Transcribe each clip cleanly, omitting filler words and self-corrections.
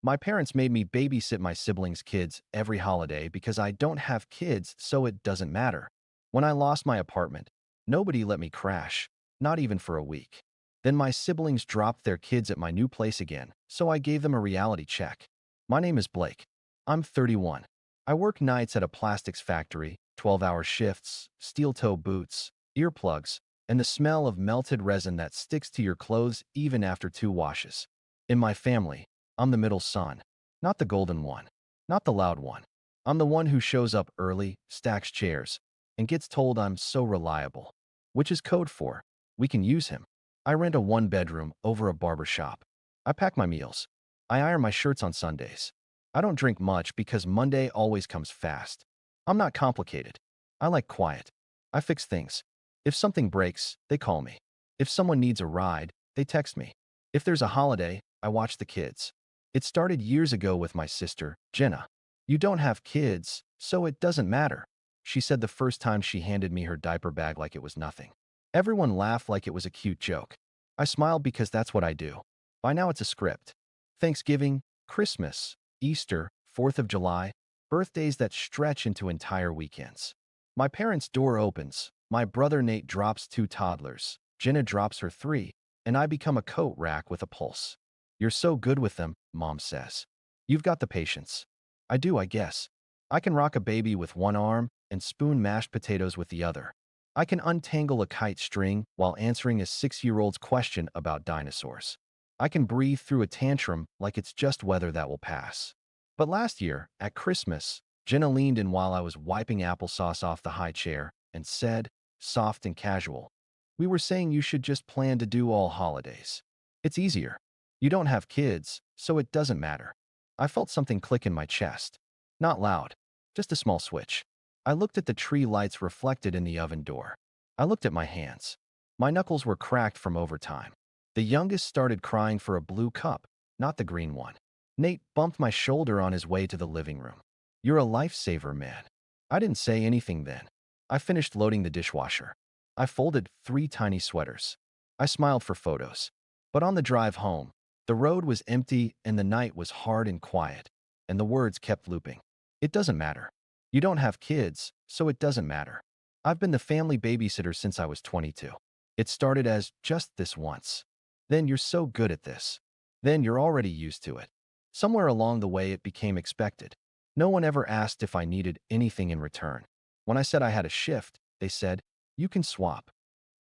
My parents made me babysit my siblings' kids every holiday because I don't have kids, so it doesn't matter. When I lost my apartment, nobody let me crash, not even for a week. Then my siblings dropped their kids at my new place again, so I gave them a reality check. My name is Blake. I'm 31. I work nights at a plastics factory, 12-hour shifts, steel-toe boots, earplugs, and the smell of melted resin that sticks to your clothes even after 2 washes. In my family, I'm the middle son, not the golden one, not the loud one. I'm the one who shows up early, stacks chairs, and gets told I'm so reliable, which is code for, we can use him. I rent a one-bedroom over a barber shop. I pack my meals. I iron my shirts on Sundays. I don't drink much because Monday always comes fast. I'm not complicated. I like quiet. I fix things. If something breaks, they call me. If someone needs a ride, they text me. If there's a holiday, I watch the kids. It started years ago with my sister, Jenna. You don't have kids, so it doesn't matter, she said the first time she handed me her diaper bag like it was nothing. Everyone laughed like it was a cute joke. I smiled because that's what I do. By now it's a script. Thanksgiving, Christmas, Easter, 4th of July, birthdays that stretch into entire weekends. My parents' door opens. My brother Nate drops 2 toddlers. Jenna drops her 3, and I become a coat rack with a pulse. You're so good with them, Mom says. You've got the patience. I do, I guess. I can rock a baby with one arm and spoon mashed potatoes with the other. I can untangle a kite string while answering a 6-year-old's question about dinosaurs. I can breathe through a tantrum like it's just weather that will pass. But last year, at Christmas, Jenna leaned in while I was wiping applesauce off the high chair and said, soft and casual, "We were saying you should just plan to do all holidays. It's easier. You don't have kids, so it doesn't matter." I felt something click in my chest. Not loud, just a small switch. I looked at the tree lights reflected in the oven door. I looked at my hands. My knuckles were cracked from overtime. The youngest started crying for a blue cup, not the green one. Nate bumped my shoulder on his way to the living room. "You're a lifesaver, man." I didn't say anything then. I finished loading the dishwasher. I folded 3 tiny sweaters. I smiled for photos. But on the drive home, the road was empty and the night was hard and quiet, and the words kept looping. It doesn't matter. You don't have kids, so it doesn't matter. I've been the family babysitter since I was 22. It started as just this once. Then you're so good at this. Then you're already used to it. Somewhere along the way it became expected. No one ever asked if I needed anything in return. When I said I had a shift, they said, "You can swap."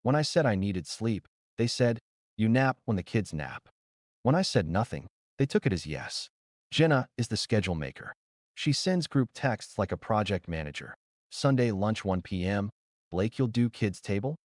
When I said I needed sleep, they said, "You nap when the kids nap." When I said nothing, they took it as yes. Jenna is the schedule maker. She sends group texts like a project manager. "Sunday lunch 1 p.m. Blake, you'll do kids' table?"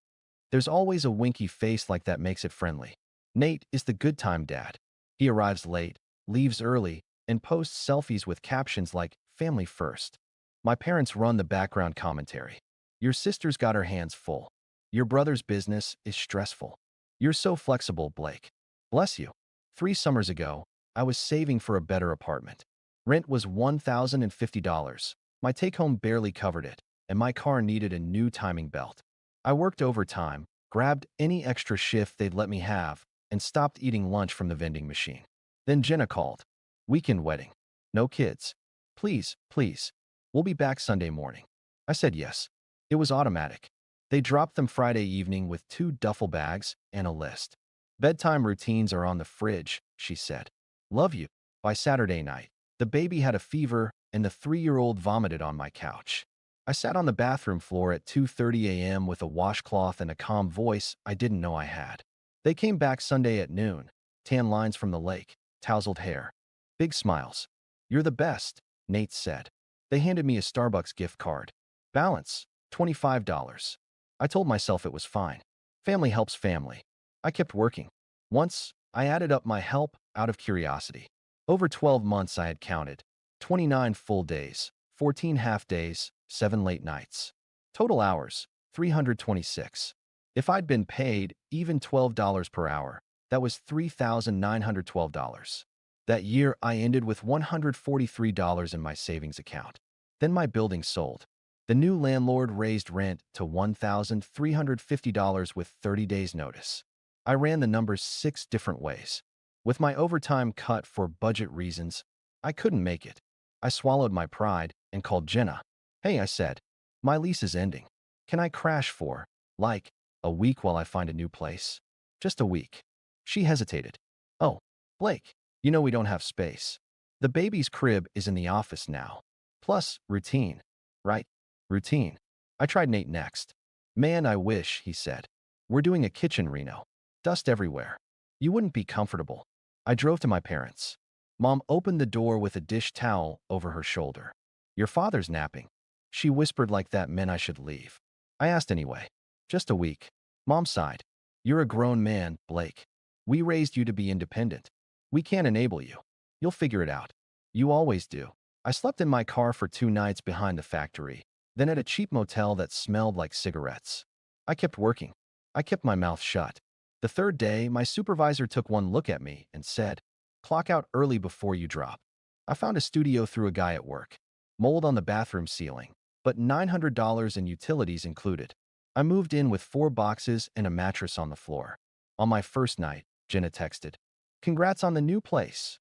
There's always a winky face like that makes it friendly. Nate is the good time dad. He arrives late, leaves early, and posts selfies with captions like, "Family first." My parents run the background commentary. "Your sister's got her hands full. Your brother's business is stressful. You're so flexible, Blake." Bless you. 3 summers ago, I was saving for a better apartment. Rent was $1,050. My take-home barely covered it, and my car needed a new timing belt. I worked overtime, grabbed any extra shift they'd let me have, and stopped eating lunch from the vending machine. Then Jenna called. "Weekend wedding. No kids. Please, please. We'll be back Sunday morning." I said yes. It was automatic. They dropped them Friday evening with 2 duffel bags and a list. "Bedtime routines are on the fridge," she said. "Love you." By Saturday night, the baby had a fever and the 3-year-old vomited on my couch. I sat on the bathroom floor at 2:30 a.m. with a washcloth and a calm voice I didn't know I had. They came back Sunday at noon, tan lines from the lake, tousled hair. Big smiles. "You're the best," Nate said. They handed me a Starbucks gift card. Balance, $25. I told myself it was fine. Family helps family. I kept working. Once, I added up my help out of curiosity. Over 12 months I had counted. 29 full days, 14 half days, 7 late nights. Total hours, 326. If I'd been paid even $12 per hour, that was $3,912. That year, I ended with $143 in my savings account. Then my building sold. The new landlord raised rent to $1,350 with 30 days notice. I ran the numbers 6 different ways. With my overtime cut for budget reasons, I couldn't make it. I swallowed my pride and called Jenna. Hey, I said, my lease is ending. Can I crash for, like, a week while I find a new place? Just a week. She hesitated. Oh, Blake, you know we don't have space. The baby's crib is in the office now. Plus, routine. Right? Routine. I tried Nate next. Man, I wish, he said. We're doing a kitchen reno. Dust everywhere. You wouldn't be comfortable. I drove to my parents'. Mom opened the door with a dish towel over her shoulder. Your father's napping. She whispered like that meant I should leave. I asked anyway. Just a week. Mom sighed. You're a grown man, Blake. We raised you to be independent. We can't enable you. You'll figure it out. You always do. I slept in my car for 2 nights behind the factory, then at a cheap motel that smelled like cigarettes. I kept working. I kept my mouth shut. The third day, my supervisor took one look at me and said, clock out early before you drop. I found a studio through a guy at work. Mold on the bathroom ceiling, but $900 in utilities included. I moved in with 4 boxes and a mattress on the floor. On my first night, Jenna texted, congrats on the new place.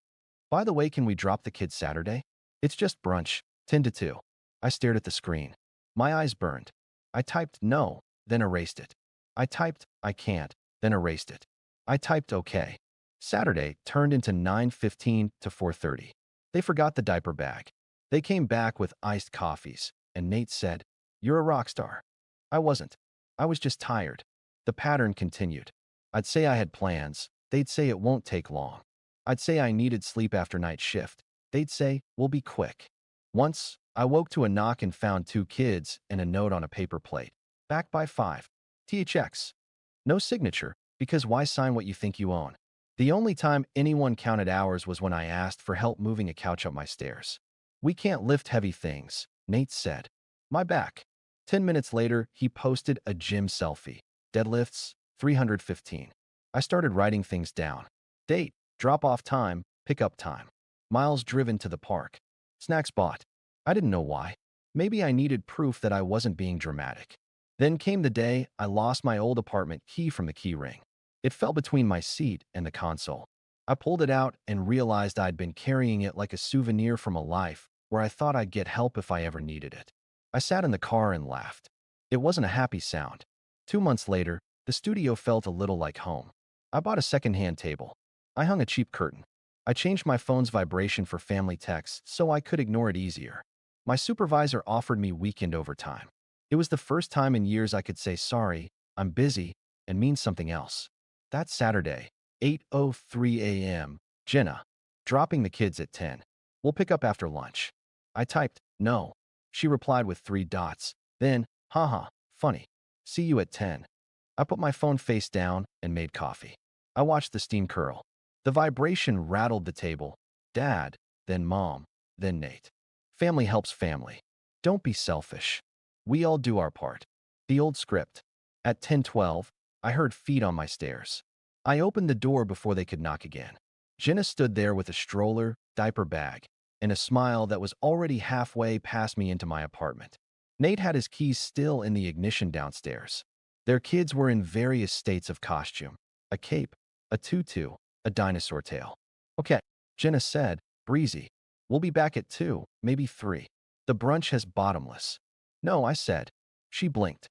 By the way, can we drop the kids Saturday? It's just brunch, 10 to 2. I stared at the screen. My eyes burned. I typed no, then erased it. I typed I can't, then erased it. I typed okay. Saturday turned into 9:15 to 4:30. They forgot the diaper bag. They came back with iced coffees, and Nate said, you're a rock star. I wasn't. I was just tired. The pattern continued. I'd say I had plans. They'd say it won't take long. I'd say I needed sleep after night shift. They'd say, we'll be quick. Once, I woke to a knock and found 2 kids and a note on a paper plate. Back by 5. THX. No signature, because why sign what you think you own? The only time anyone counted hours was when I asked for help moving a couch up my stairs. We can't lift heavy things, Nate said. My back. 10 minutes later, he posted a gym selfie. Deadlifts, 315. I started writing things down. Date, drop-off time, pick-up time. Miles driven to the park. Snacks bought. I didn't know why. Maybe I needed proof that I wasn't being dramatic. Then came the day I lost my old apartment key from the key ring. It fell between my seat and the console. I pulled it out and realized I'd been carrying it like a souvenir from a life where I thought I'd get help if I ever needed it. I sat in the car and laughed. It wasn't a happy sound. 2 months later, the studio felt a little like home. I bought a second-hand table. I hung a cheap curtain. I changed my phone's vibration for family texts so I could ignore it easier. My supervisor offered me weekend overtime. It was the first time in years I could say sorry, I'm busy, and mean something else. That Saturday, 8:03 a.m., Jenna, dropping the kids at 10. We'll pick up after lunch. I typed, no. She replied with 3 dots. Then, haha, funny. See you at 10. I put my phone face down and made coffee. I watched the steam curl. The vibration rattled the table. Dad, then Mom, then Nate. Family helps family. Don't be selfish. We all do our part. The old script. At 10:12, I heard feet on my stairs. I opened the door before they could knock again. Jenna stood there with a stroller, diaper bag, and a smile that was already halfway past me into my apartment. Nate had his keys still in the ignition downstairs. Their kids were in various states of costume. A cape, a tutu, a dinosaur tail. Okay, Jenna said, breezy. We'll be back at 2, maybe 3. The brunch has bottomless. No, I said. She blinked.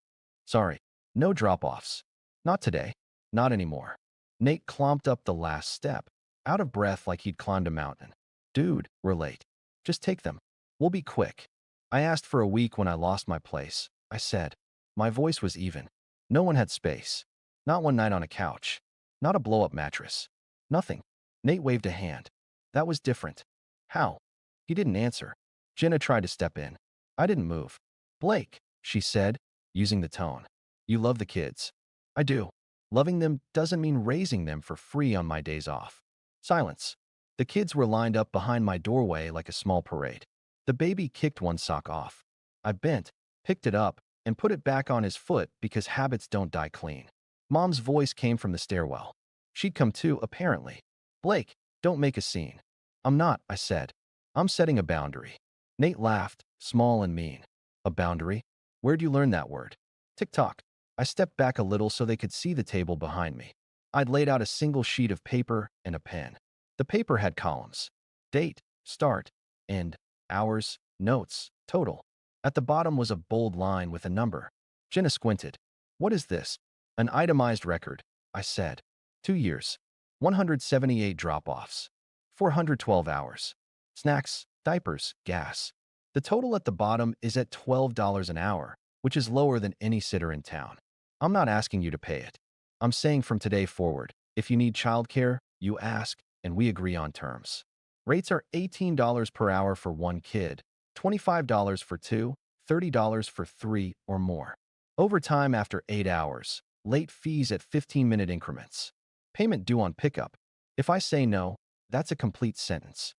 Sorry, no drop-offs. Not today. Not anymore. Nate clomped up the last step, out of breath like he'd climbed a mountain. Dude, we're late. Just take them. We'll be quick. I asked for a week when I lost my place. I said. My voice was even. No one had space. Not one night on a couch. Not a blow-up mattress. Nothing. Nate waved a hand. That was different. How? He didn't answer. Jenna tried to step in. I didn't move. Blake, she said, using the tone. You love the kids. I do. Loving them doesn't mean raising them for free on my days off. Silence. The kids were lined up behind my doorway like a small parade. The baby kicked one sock off. I bent, picked it up, and put it back on his foot because habits don't die clean. Mom's voice came from the stairwell. She'd come too, apparently. Blake, don't make a scene. I'm not, I said. I'm setting a boundary. Nate laughed, small and mean. A boundary? Where'd you learn that word? TikTok. I stepped back a little so they could see the table behind me. I'd laid out a single sheet of paper and a pen. The paper had columns: date, start, end, hours, notes, total. At the bottom was a bold line with a number. Jenna squinted. What is this? An itemized record, I said. 2 years. 178 drop-offs. 412 hours. Snacks, diapers, gas. The total at the bottom is at $12 an hour, which is lower than any sitter in town. I'm not asking you to pay it. I'm saying from today forward, if you need childcare, you ask, and we agree on terms. Rates are $18 per hour for one kid, $25 for two, $30 for three or more. Overtime after 8 hours. Late fees at 15-minute increments. Payment due on pickup. If I say no, that's a complete sentence.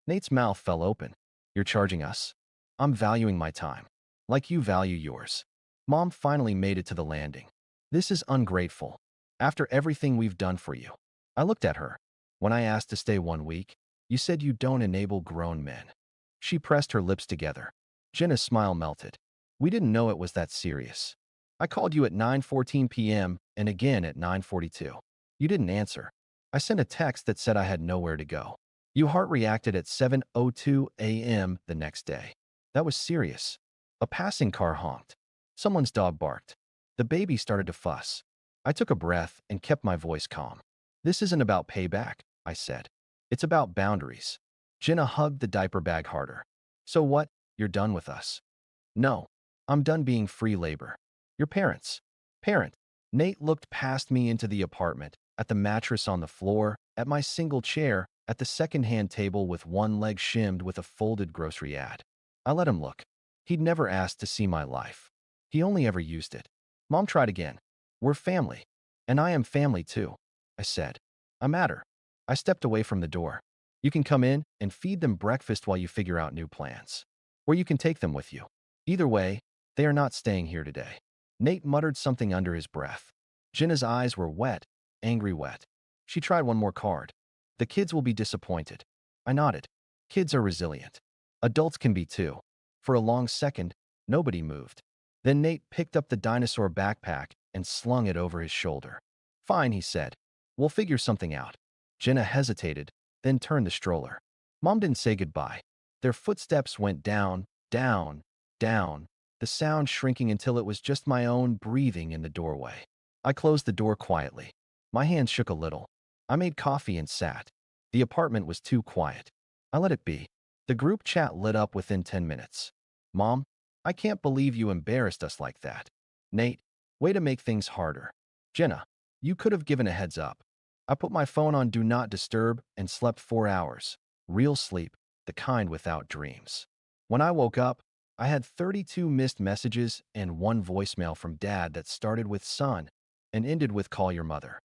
Nate's mouth fell open. You're charging us? I'm valuing my time. Like you value yours. Mom finally made it to the landing. This is ungrateful. After everything we've done for you. I looked at her. When I asked to stay 1 week, you said you don't enable grown men. She pressed her lips together. Jenna's smile melted. We didn't know it was that serious. I called you at 9:14 p.m. and again at 9:42. You didn't answer. I sent a text that said I had nowhere to go. You heart reacted at 7:02 a.m. the next day. That was serious. A passing car honked. Someone's dog barked. The baby started to fuss. I took a breath and kept my voice calm. This isn't about payback, I said. It's about boundaries. Jenna hugged the diaper bag harder. So what? You're done with us? No. I'm done being free labor. Your parents. Parent. Nate looked past me into the apartment, at the mattress on the floor, at my single chair, at the second-hand table with one leg shimmed with a folded grocery ad. I let him look. He'd never asked to see my life. He only ever used it. Mom tried again. We're family. And I am family too, I said. I matter. I stepped away from the door. You can come in and feed them breakfast while you figure out new plans. Or you can take them with you. Either way, they are not staying here today. Nate muttered something under his breath. Jenna's eyes were wet, angry wet. She tried one more card. The kids will be disappointed. I nodded. Kids are resilient. Adults can be too. For a long second, nobody moved. Then Nate picked up the dinosaur backpack and slung it over his shoulder. Fine, he said. We'll figure something out. Jenna hesitated, then turned the stroller. Mom didn't say goodbye. Their footsteps went down, down, down, the sound shrinking until it was just my own breathing in the doorway. I closed the door quietly. My hands shook a little. I made coffee and sat. The apartment was too quiet. I let it be. The group chat lit up within 10 minutes. Mom, I can't believe you embarrassed us like that. Nate, way to make things harder. Jenna, you could have given a heads up. I put my phone on Do Not Disturb and slept 4 hours. Real sleep, the kind without dreams. When I woke up, I had 32 missed messages and one voicemail from Dad that started with son and ended with call your mother.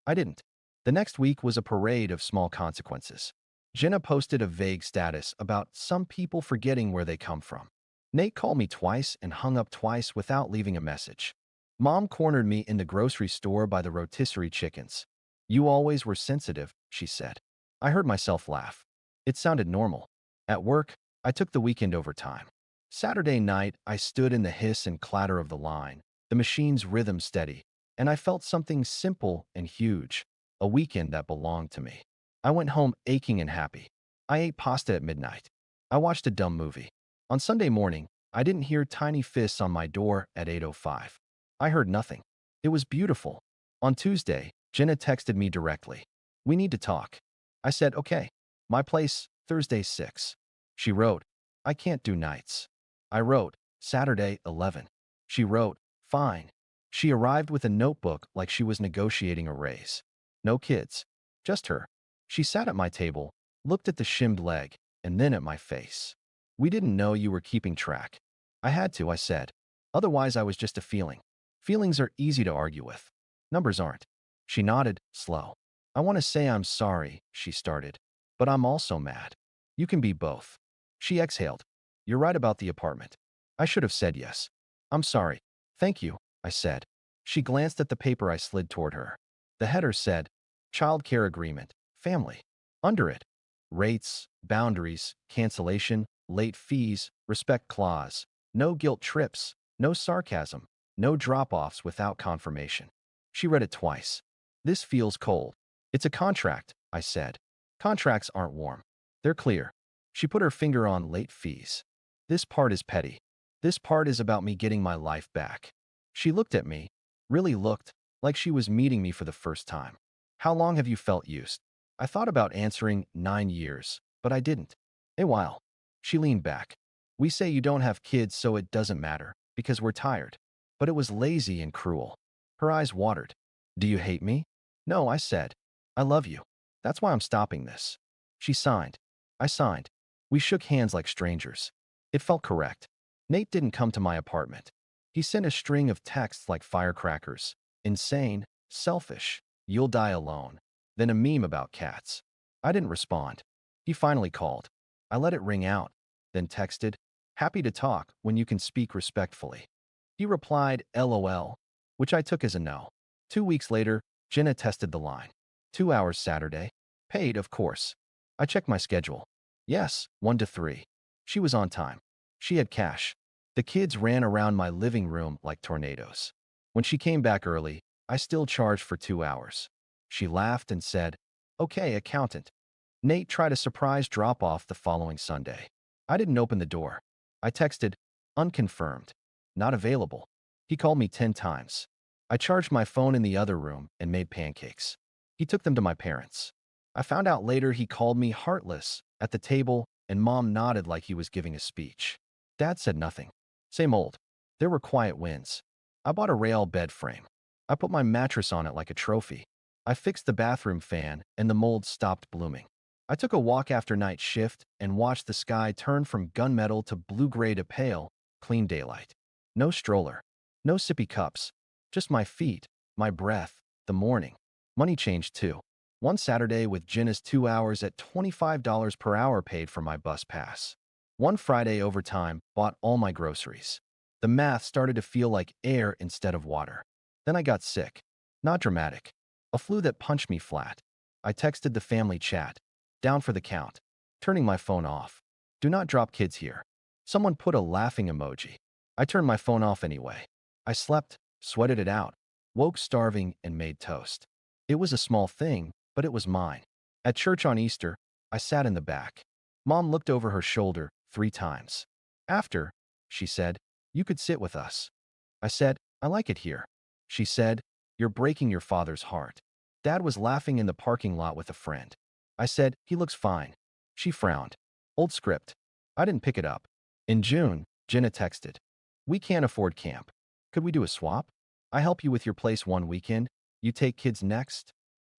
I didn't. The next week was a parade of small consequences. Jenna posted a vague status about some people forgetting where they come from. Nate called me twice and hung up twice without leaving a message. Mom cornered me in the grocery store by the rotisserie chickens. You always were sensitive, she said. I heard myself laugh. It sounded normal. At work, I took the weekend overtime. Saturday night, I stood in the hiss and clatter of the line, the machine's rhythm steady, and I felt something simple and huge, a weekend that belonged to me. I went home aching and happy. I ate pasta at midnight. I watched a dumb movie. On Sunday morning, I didn't hear tiny fists on my door at 8:05. I heard nothing. It was beautiful. On Tuesday, Jenna texted me directly. We need to talk. I said, okay. My place, Thursday 6. She wrote, I can't do nights. I wrote, Saturday 11. She wrote, fine. She arrived with a notebook like she was negotiating a raise. No kids. Just her. She sat at my table, looked at the shimmed leg, and then at my face. We didn't know you were keeping track. I had to, I said. Otherwise, I was just a feeling. Feelings are easy to argue with. Numbers aren't. She nodded, slow. I want to say I'm sorry, she started. But I'm also mad. You can be both. She exhaled. You're right about the apartment. I should have said yes. I'm sorry. Thank you, I said. She glanced at the paper I slid toward her. The header said, Child Care Agreement, Family. Under it, rates, boundaries, cancellation, late fees, respect clause, no guilt trips, no sarcasm, no drop-offs without confirmation. She read it twice. This feels cold. It's a contract, I said. Contracts aren't warm. They're clear. She put her finger on late fees. This part is petty. This part is about me getting my life back. She looked at me, really looked, like she was meeting me for the first time. How long have you felt used? I thought about answering 9 years, but I didn't. A while. She leaned back. We say you don't have kids so it doesn't matter, because we're tired. But it was lazy and cruel. Her eyes watered. Do you hate me? No, I said. I love you. That's why I'm stopping this. She signed. I signed. We shook hands like strangers. It felt correct. Nate didn't come to my apartment. He sent a string of texts like firecrackers. Insane, selfish, you'll die alone. Then a meme about cats. I didn't respond. He finally called. I let it ring out, then texted, happy to talk when you can speak respectfully. He replied, LOL, which I took as a no. 2 weeks later, Jenna tested the line. 2 hours Saturday. Paid, of course. I checked my schedule. Yes, 1 to 3. She was on time. She had cash. The kids ran around my living room like tornadoes. When she came back early, I still charged for 2 hours. She laughed and said, okay, accountant. Nate tried a surprise drop-off the following Sunday. I didn't open the door. I texted, unconfirmed, not available. He called me 10 times. I charged my phone in the other room and made pancakes. He took them to my parents. I found out later he called me heartless at the table, and Mom nodded like he was giving a speech. Dad said nothing. Same old. There were quiet wins. I bought a rail bed frame. I put my mattress on it like a trophy. I fixed the bathroom fan, and the mold stopped blooming. I took a walk after night shift and watched the sky turn from gunmetal to blue-gray to pale, clean daylight. No stroller. No sippy cups. Just my feet, my breath, the morning. Money changed too. One Saturday with Jenna's 2 hours at $25 per hour paid for my bus pass. One Friday overtime bought all my groceries. The math started to feel like air instead of water. Then I got sick. Not dramatic. A flu that punched me flat. I texted the family chat. Down for the count. Turning my phone off. Do not drop kids here. Someone put a laughing emoji. I turned my phone off anyway. I slept, sweated it out, woke starving and made toast. It was a small thing, but it was mine. At church on Easter, I sat in the back. Mom looked over her shoulder 3 times. After, she said, you could sit with us. I said, I like it here. She said, you're breaking your father's heart. Dad was laughing in the parking lot with a friend. I said, he looks fine. She frowned. Old script. I didn't pick it up. In June, Jenna texted. We can't afford camp. Could we do a swap? I help you with your place one weekend. You take kids next?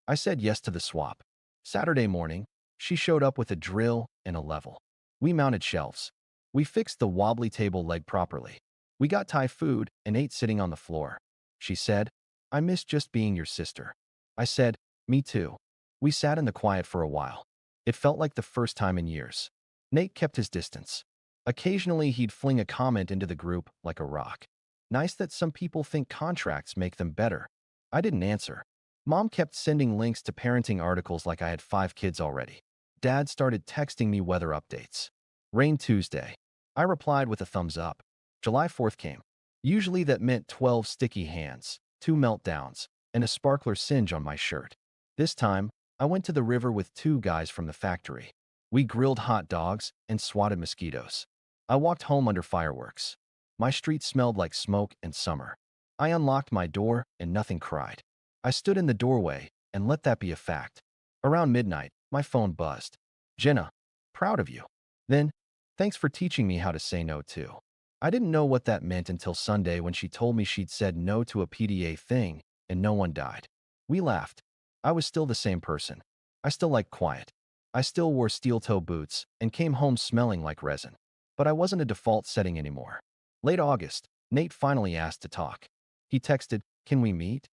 I said yes to the swap. Saturday morning, she showed up with a drill and a level. We mounted shelves. We fixed the wobbly table leg properly. We got Thai food and ate sitting on the floor. She said, I miss just being your sister. I said, me too. We sat in the quiet for a while. It felt like the first time in years. Nate kept his distance. Occasionally, he'd fling a comment into the group like a rock. Nice that some people think contracts make them better. I didn't answer. Mom kept sending links to parenting articles like I had 5 kids already. Dad started texting me weather updates. Rain Tuesday. I replied with a thumbs up. July 4th came. Usually that meant 12 sticky hands, 2 meltdowns, and a sparkler singe on my shirt. This time, I went to the river with 2 guys from the factory. We grilled hot dogs and swatted mosquitoes. I walked home under fireworks. My street smelled like smoke and summer. I unlocked my door and nothing cried. I stood in the doorway and let that be a fact. Around midnight, my phone buzzed. Jenna, proud of you. Then, thanks for teaching me how to say no too. I didn't know what that meant until Sunday when she told me she'd said no to a PDA thing and no one died. We laughed. I was still the same person. I still liked quiet. I still wore steel-toe boots and came home smelling like resin. But I wasn't a default setting anymore. Late August, Nate finally asked to talk. He texted, can we meet?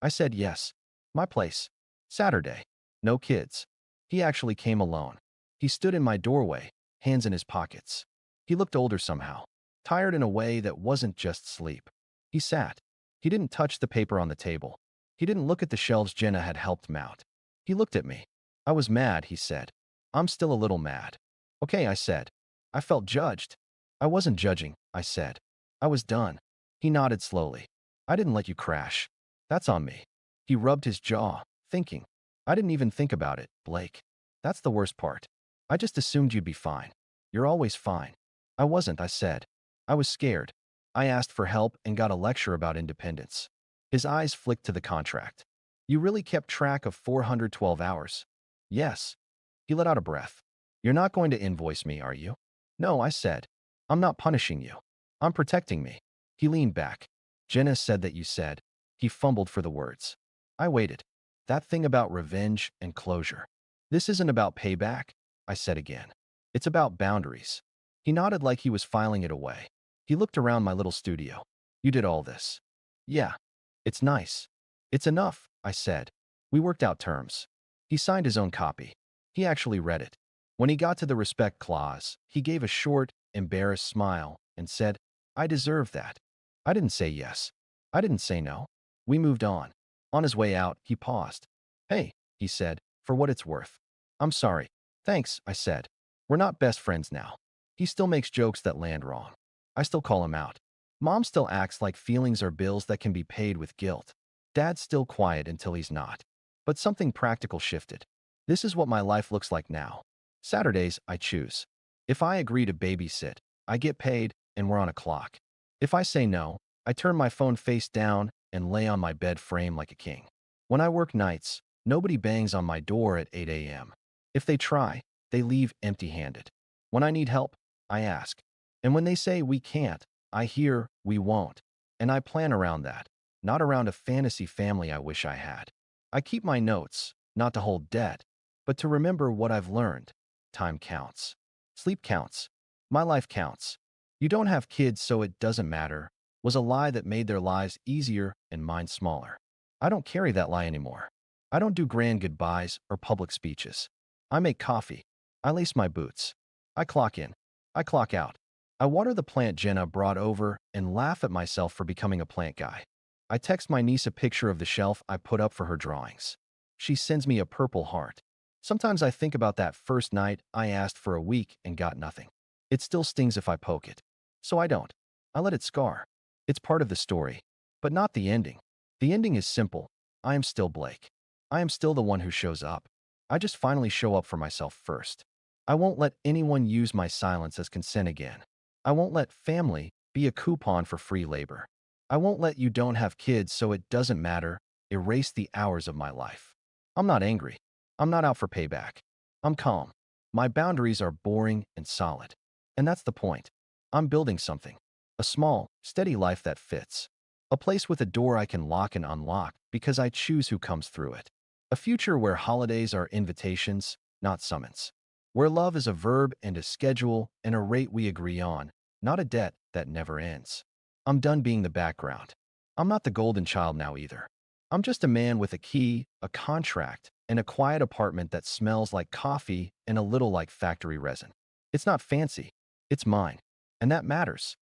I said yes. My place. Saturday. No kids. He actually came alone. He stood in my doorway, hands in his pockets. He looked older somehow, tired in a way that wasn't just sleep. He sat. He didn't touch the paper on the table. He didn't look at the shelves Jenna had helped mount. He looked at me. I was mad, he said. I'm still a little mad. Okay, I said. I felt judged. I wasn't judging, I said. I was done. He nodded slowly. I didn't let you crash. That's on me. He rubbed his jaw, thinking. I didn't even think about it, Blake. That's the worst part. I just assumed you'd be fine. You're always fine. I wasn't, I said. I was scared. I asked for help and got a lecture about independence. His eyes flicked to the contract. You really kept track of 412 hours? Yes. He let out a breath. You're not going to invoice me, are you? No, I said. I'm not punishing you. I'm protecting me. He leaned back. Jenna said that you said. He fumbled for the words. I waited. That thing about revenge and closure. This isn't about payback, I said again. It's about boundaries. He nodded like he was filing it away. He looked around my little studio. You did all this. Yeah. It's nice. It's enough, I said. We worked out terms. He signed his own copy. He actually read it. When he got to the respect clause, he gave a short, embarrassed smile and said, I deserve that. I didn't say yes. I didn't say no. We moved on. On his way out, he paused. Hey, he said, for what it's worth. I'm sorry. Thanks, I said. We're not best friends now. He still makes jokes that land wrong. I still call him out. Mom still acts like feelings are bills that can be paid with guilt. Dad's still quiet until he's not. But something practical shifted. This is what my life looks like now. Saturdays, I choose. If I agree to babysit, I get paid and we're on a clock. If I say no, I turn my phone face down and lay on my bed frame like a king. When I work nights, nobody bangs on my door at 8 a.m. If they try, they leave empty-handed. When I need help, I ask. And when they say we can't, I hear we won't. And I plan around that, not around a fantasy family I wish I had. I keep my notes, not to hold debt, but to remember what I've learned. Time counts. Sleep counts. My life counts. You don't have kids, so it doesn't matter, was a lie that made their lives easier and mine smaller. I don't carry that lie anymore. I don't do grand goodbyes or public speeches. I make coffee. I lace my boots. I clock in. I clock out. I water the plant Jenna brought over and laugh at myself for becoming a plant guy. I text my niece a picture of the shelf I put up for her drawings. She sends me a purple heart. Sometimes I think about that first night I asked for a week and got nothing. It still stings if I poke it. So I don't. I let it scar. It's part of the story, but not the ending. The ending is simple. I am still Blake. I am still the one who shows up. I just finally show up for myself first. I won't let anyone use my silence as consent again. I won't let family be a coupon for free labor. I won't let you don't have kids so it doesn't matter erase the hours of my life. I'm not angry. I'm not out for payback. I'm calm. My boundaries are boring and solid. And that's the point. I'm building something. A small, steady life that fits. A place with a door I can lock and unlock because I choose who comes through it. A future where holidays are invitations, not summons. Where love is a verb and a schedule and a rate we agree on, not a debt that never ends. I'm done being the background. I'm not the golden child now either. I'm just a man with a key, a contract, and a quiet apartment that smells like coffee and a little like factory resin. It's not fancy. It's mine. And that matters.